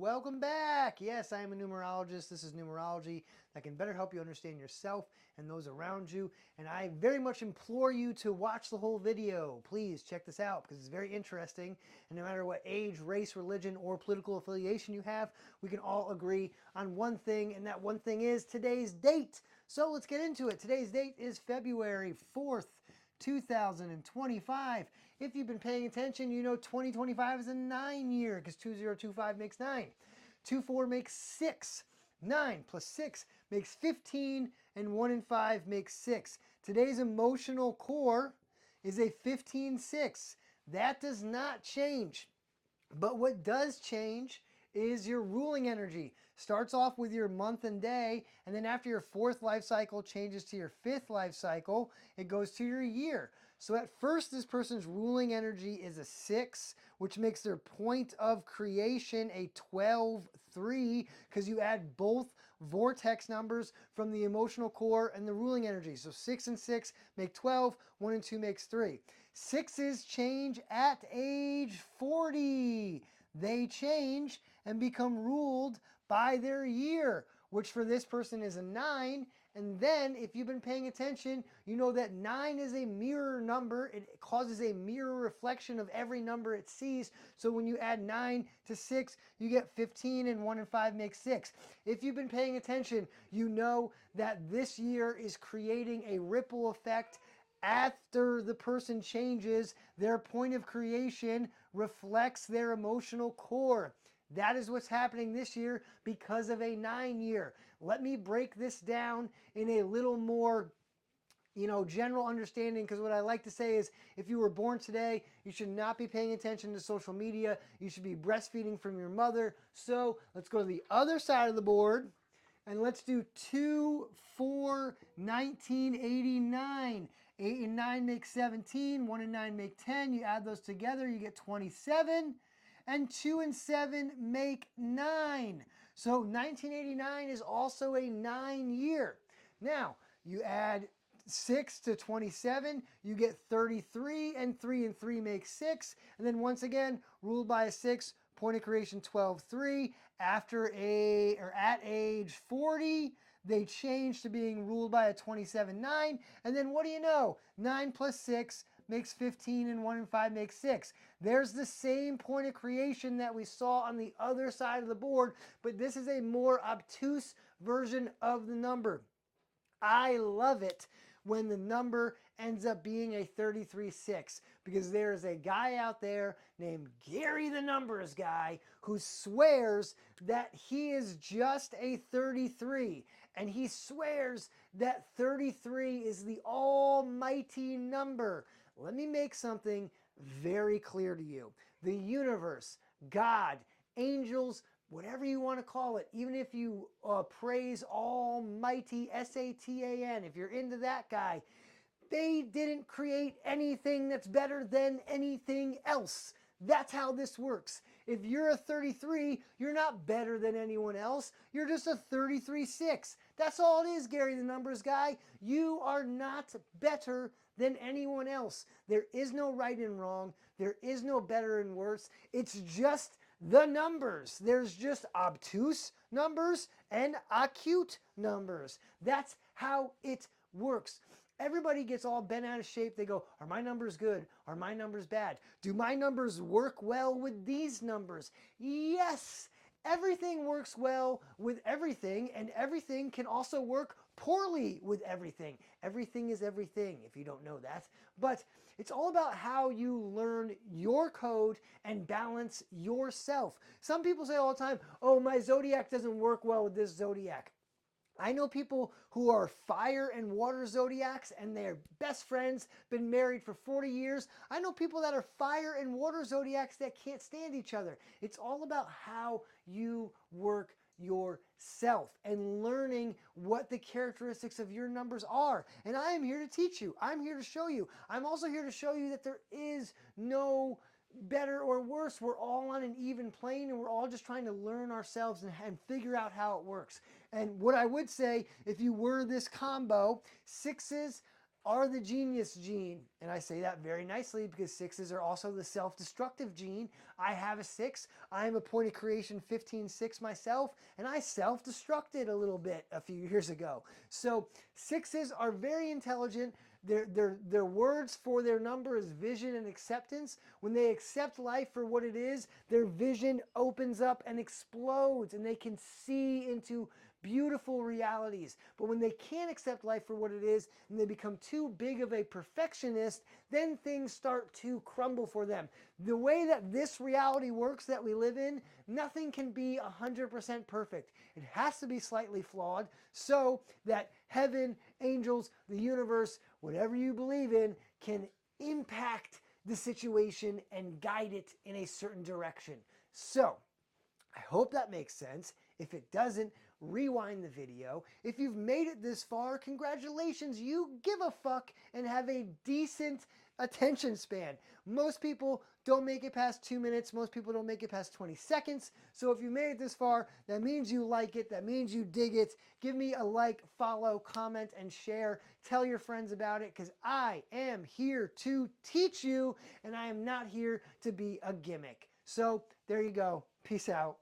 welcome back. Yes, I am a numerologist. This is numerology that can better help you understand yourself and those around you. And I very much implore you to watch the whole video. Please check this out because it's very interesting. And no matter what age, race, religion, or political affiliation you have, we can all agree on one thing, and that one thing is today's date. So let's get into it. Today's date is February 4th. 2025. If you've been paying attention, you know 2025 is a 9 year because 2025 makes 9. 24 makes 6. 9 plus 6 makes 15, and 1 and 5 makes 6. Today's emotional core is a 15-6. That does not change. But what does change is your ruling energy. Starts off with your month and day, and then after your fourth life cycle changes to your fifth life cycle, it goes to your year. So at first, this person's ruling energy is a 6, which makes their point of creation a 12-3, because you add both vortex numbers from the emotional core and the ruling energy. So 6 and 6 make 12, 1 and 2 makes 3. Sixes change at age 40. They change and become ruled by their year, which for this person is a 9. And then if you've been paying attention, you know that 9 is a mirror number. It causes a mirror reflection of every number it sees. So when you add 9 to 6, you get 15, and 1 and 5 makes 6. If you've been paying attention, you know that this year is creating a ripple effect. After the person changes, their point of creation reflects their emotional core. That is what's happening this year because of a 9 year. Let me break this down in a little more general understanding, because what I like to say is if you were born today, you should not be paying attention to social media. You should be breastfeeding from your mother. So let's go to the other side of the board. And let's do 2, 4, 1989. 8 and 9 make 17. 1 and 9 make 10. You add those together, you get 27. And 2 and 7 make 9. So 1989 is also a 9 year. Now, you add 6 to 27, you get 33, and 3 and 3 make 6. And then once again, ruled by a 6, point of creation 12-3. At age 40, they change to being ruled by a 27-9. And then what do you know? 9 plus 6 makes 15, and 1 and 5 makes 6. There's the same point of creation that we saw on the other side of the board, but this is a more obtuse version of the number. I love it when the number ends up being a 33-6, because there is a guy out there named Gary the Numbers Guy who swears that he is just a 33, and he swears that 33 is the almighty number. Let me make something very clear to you. The universe, God, angels, whatever you want to call it, even if you praise almighty Satan, if you're into that guy, they didn't create anything that's better than anything else. That's how this works. If you're a 33, you're not better than anyone else. You're just a 33-6. That's all it is, Gary the Numbers Guy. You are not better than anyone else. There is no right and wrong. There is no better and worse. It's just the numbers. There's just obtuse numbers and acute numbers. That's how it works. Everybody gets all bent out of shape. They go, are my numbers good? Are my numbers bad? Do my numbers work well with these numbers? Yes. Everything works well with everything, and everything can also work poorly with everything. Everything is everything, if you don't know that. But it's all about how you learn your code and balance yourself. Some people say all the time, oh, my zodiac doesn't work well with this zodiac. I know people who are fire and water zodiacs and they're best friends, been married for 40 years. I know people that are fire and water zodiacs that can't stand each other. It's all about how you work yourself and learning what the characteristics of your numbers are. And I am here to teach you. I'm here to show you. I'm also here to show you that there is no better or worse. We're all on an even plane, and we're all just trying to learn ourselves and figure out how it works. And what I would say, if you were this combo, 6s are the genius gene. And I say that very nicely because 6s are also the self-destructive gene. I have a 6. I am a point of creation 15-6 myself, and I self-destructed a little bit a few years ago. So 6s are very intelligent. Their words for their number is vision and acceptance. When they accept life for what it is, their vision opens up and explodes, and they can see into beautiful realities. But when they can't accept life for what it is and they become too big of a perfectionist, then things start to crumble for them. The way that this reality works that we live in, nothing can be 100% perfect. It has to be slightly flawed so that heaven, angels, the universe, whatever you believe in, can impact the situation and guide it in a certain direction. So, I hope that makes sense. If it doesn't, rewind the video. If you've made it this far, congratulations, you give a fuck and have a decent attention span. Most people don't make it past 2 minutes. Most people don't make it past 20 seconds. So if you made it this far, that means you like it. That means you dig it. Give me a like, follow, comment, and share. Tell your friends about it because I am here to teach you and I am not here to be a gimmick. So there you go. Peace out.